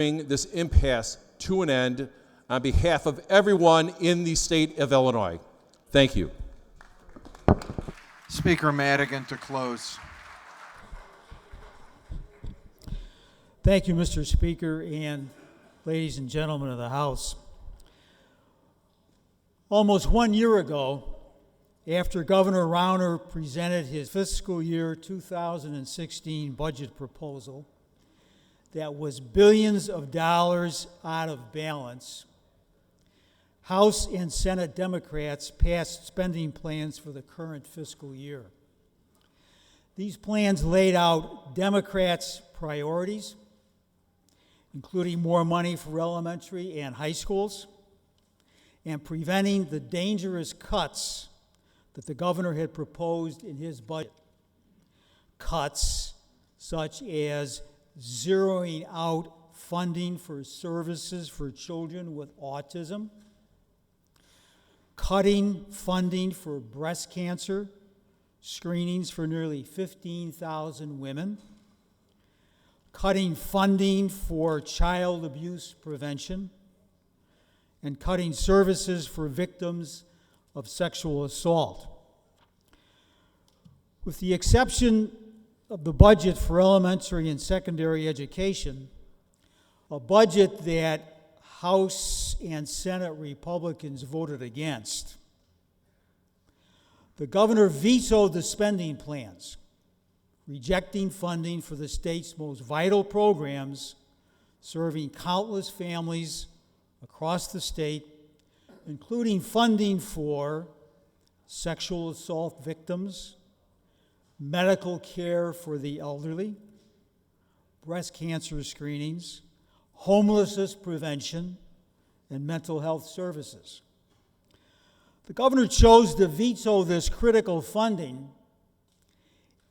bring this impasse to an end on behalf of everyone in the state of Illinois. Thank you. Speaker Madigan to close. Thank you, Mr. Speaker, and ladies and gentlemen of the House. Almost 1 year ago, after Governor Rauner presented his fiscal year 2016 budget proposal that was billions of dollars out of balance, House and Senate Democrats passed spending plans for the current fiscal year. These plans laid out Democrats' priorities, including more money for elementary and high schools, and preventing the dangerous cuts that the governor had proposed in his budget. Cuts such as zeroing out funding for services for children with autism, cutting funding for breast cancer screenings for nearly 15,000 women, cutting funding for child abuse prevention, and cutting services for victims of sexual assault. With the exception of the budget for elementary and secondary education, a budget that House and Senate Republicans voted against, the governor vetoed the spending plans, rejecting funding for the state's most vital programs, serving countless families across the state, including funding for sexual assault victims, medical care for the elderly, breast cancer screenings, homelessness prevention, and mental health services. The governor chose to veto this critical funding,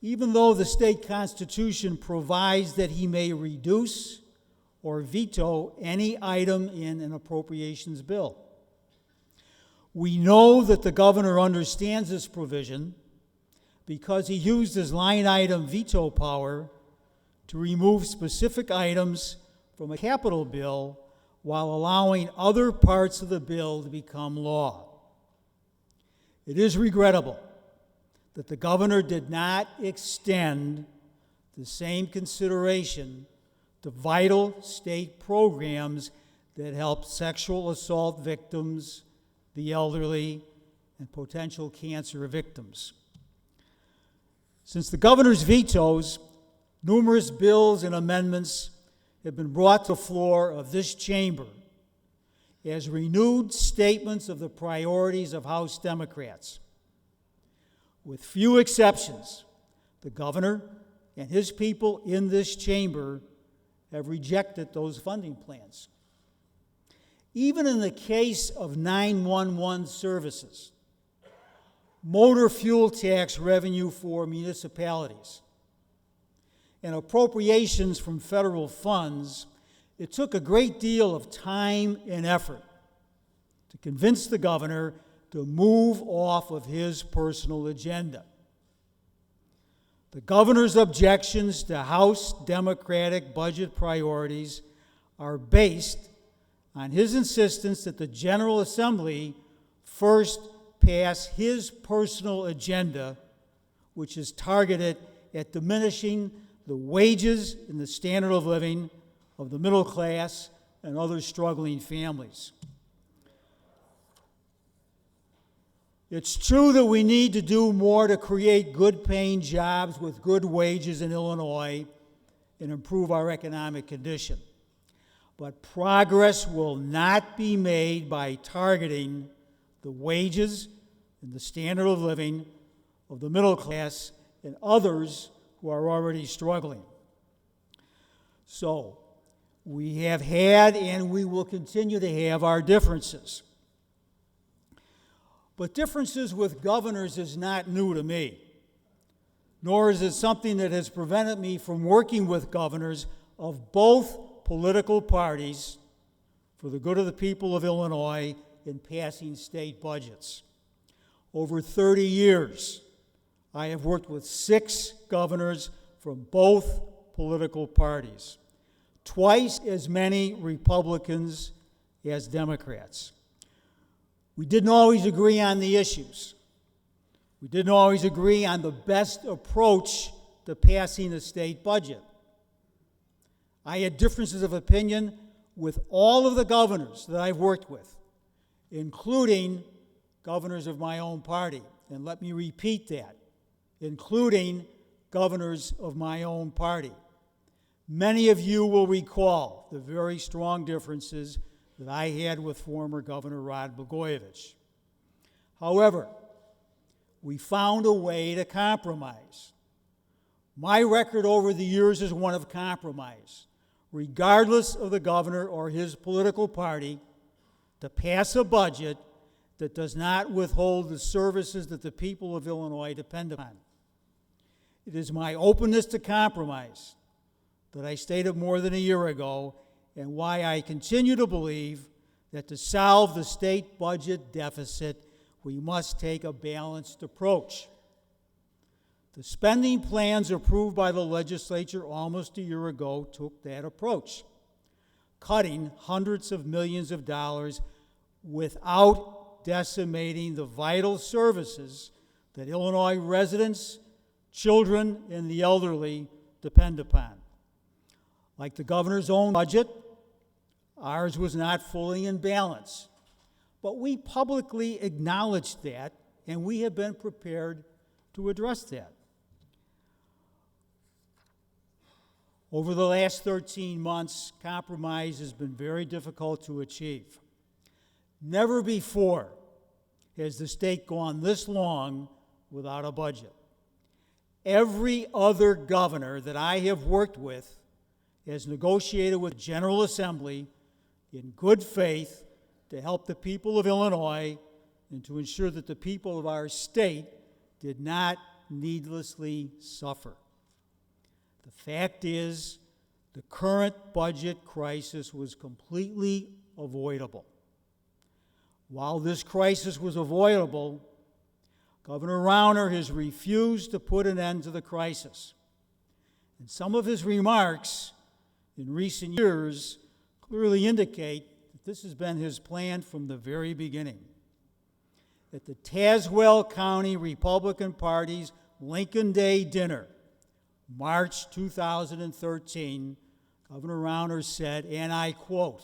even though the state constitution provides that he may reduce or veto any item in an appropriations bill. We know that the governor understands this provision because he used his line item veto power to remove specific items from a capital bill while allowing other parts of the bill to become law. It is regrettable that the governor did not extend the same consideration to vital state programs that help sexual assault victims, the elderly, and potential cancer victims. Since the governor's vetoes, numerous bills and amendments have been brought to the floor of this chamber as renewed statements of the priorities of House Democrats. With few exceptions, the governor and his people in this chamber have rejected those funding plans. Even in the case of 911 services, motor fuel tax revenue for municipalities, and appropriations from federal funds, it took a great deal of time and effort to convince the governor to move off of his personal agenda. The governor's objections to House Democratic budget priorities are based on his insistence that the General Assembly first pass his personal agenda, which is targeted at diminishing the wages and the standard of living of the middle class and other struggling families. It's true that we need to do more to create good-paying jobs with good wages in Illinois and improve our economic condition. But progress will not be made by targeting the wages and the standard of living of the middle class and others who are already struggling. So, we have had and we will continue to have our differences. But differences with governors is not new to me, nor is it something that has prevented me from working with governors of both political parties for the good of the people of Illinois in passing state budgets. Over 30 years, I have worked with 6 governors from both political parties. twice as many Republicans as Democrats. We didn't always agree on the issues. We didn't always agree on the best approach to passing the state budget. I had differences of opinion with all of the governors that I've worked with, including governors of my own party. And let me repeat that, including governors of my own party. Many of you will recall the very strong differences that I had with former Governor Rod Blagojevich. However, we found a way to compromise. My record over the years is one of compromise, regardless of the governor or his political party, to pass a budget that does not withhold the services that the people of Illinois depend upon. It is my openness to compromise that I stated more than a year ago, and why I continue to believe that to solve the state budget deficit, we must take a balanced approach. The spending plans approved by the legislature almost a year ago took that approach, cutting hundreds of millions of dollars without decimating the vital services that Illinois residents, children, and the elderly depend upon. Like the governor's own budget, ours was not fully in balance. But we publicly acknowledged that, and we have been prepared to address that. Over the last 13 months, compromise has been very difficult to achieve. Never before has the state gone this long without a budget. Every other governor that I have worked with has negotiated with the General Assembly in good faith to help the people of Illinois and to ensure that the people of our state did not needlessly suffer. The fact is, the current budget crisis was completely avoidable. While this crisis was avoidable, Governor Rauner has refused to put an end to the crisis. And some of his remarks in recent years clearly indicate that this has been his plan from the very beginning. At the Tazewell County Republican Party's Lincoln Day dinner, March 2013, Governor Rauner said, and I quote,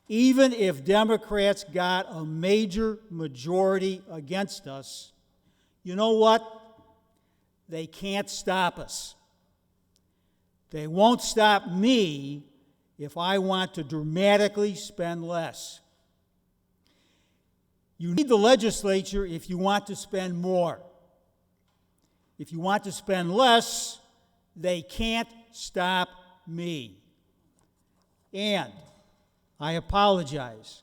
"Even if Democrats got a major majority against us, you know what? They can't stop us. They won't stop me if I want to dramatically spend less. You need the legislature if you want to spend more. If you want to spend less, they can't stop me." And I apologize.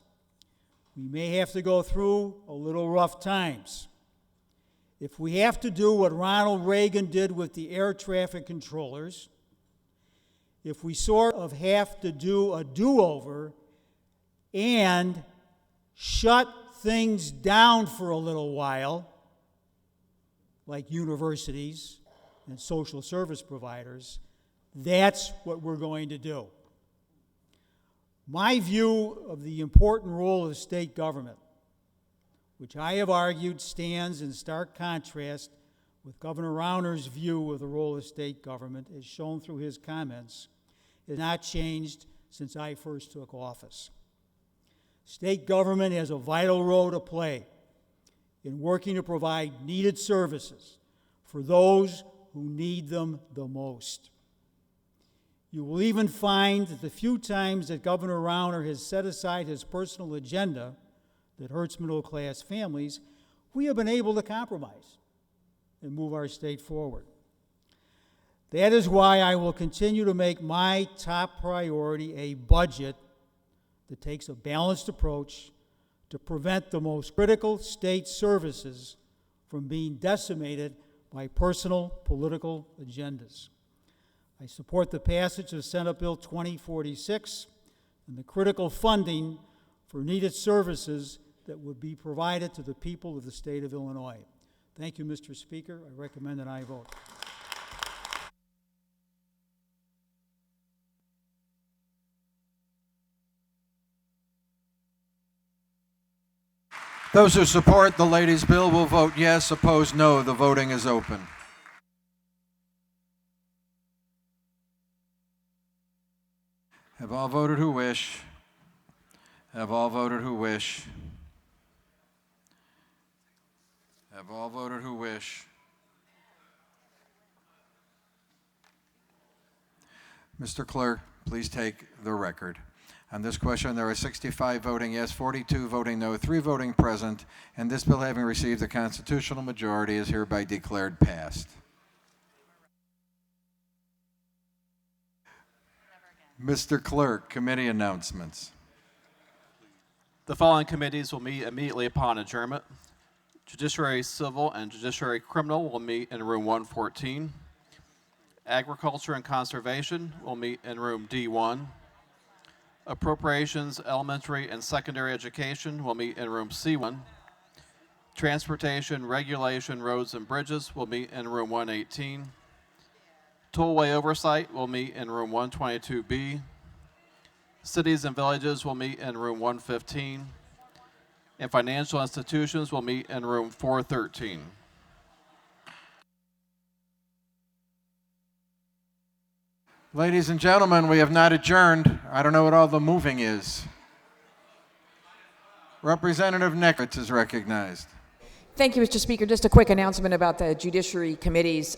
We may have to go through a little rough times. If we have to do what Ronald Reagan did with the air traffic controllers, if we sort of have to do a do-over and shut things down for a little while, like universities and social service providers, that's what we're going to do. My view of the important role of state government, which I have argued stands in stark contrast with Governor Rauner's view of the role of state government, as shown through his comments, has not changed since I first took office. State government has a vital role to play in working to provide needed services for those who need them the most. You will even find that the few times that Governor Rauner has set aside his personal agenda that hurts middle-class families, we have been able to compromise and move our state forward. That is why I will continue to make my top priority a budget that takes a balanced approach to prevent the most critical state services from being decimated by personal political agendas. I support the passage of Senate Bill 2046 and the critical funding for needed services that would be provided to the people of the state of Illinois. Thank you, Mr. Speaker. I recommend an aye vote. Those who support the ladies' bill will vote yes. Opposed, no. The voting is open. Have all voted who wish? Have all voted who wish? Have all voted who wish? Mr. Clerk, please take the record. On this question, there are 65 voting yes, 42 voting no, 3 voting present, and this bill, having received the constitutional majority, is hereby declared passed. Mr. Clerk, committee announcements. The following committees will meet immediately upon adjournment. Judiciary Civil and Judiciary Criminal will meet in room 114. Agriculture and Conservation will meet in room D1. Appropriations, Elementary and Secondary Education will meet in room C1. Transportation, Regulation, Roads and Bridges will meet in room 118. Tollway Oversight will meet in room 122B. Cities and Villages will meet in room 115. And Financial Institutions will meet in room 413. Ladies and gentlemen, we have not adjourned. I don't know what all the moving is. Representative Neckrich is recognized. Thank you, Mr. Speaker. Just a quick announcement about the Judiciary Committees.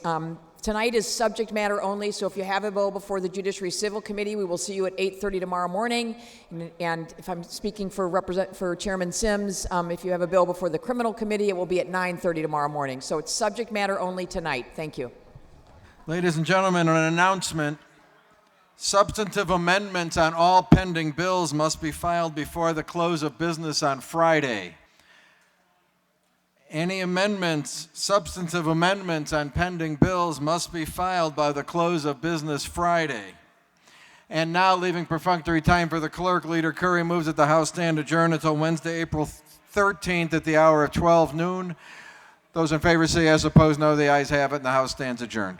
Tonight is subject matter only, so if you have a bill before the Judiciary Civil Committee, we will see you at 8:30 tomorrow morning. And if I'm speaking for Chairman Sims, if you have a bill before the Criminal Committee, it will be at 9:30 tomorrow morning. So it's subject matter only tonight. Thank you. Ladies and gentlemen, an announcement. Substantive amendments on all pending bills must be filed before the close of business on Friday. Any amendments, substantive amendments on pending bills must be filed by the close of business Friday. And now, leaving perfunctory time for the clerk, Leader Curry moves that the House stand adjourned until Wednesday, April 13th at the hour of 12 noon. Those in favor say yes, opposed no. The ayes have it, and the House stands adjourned.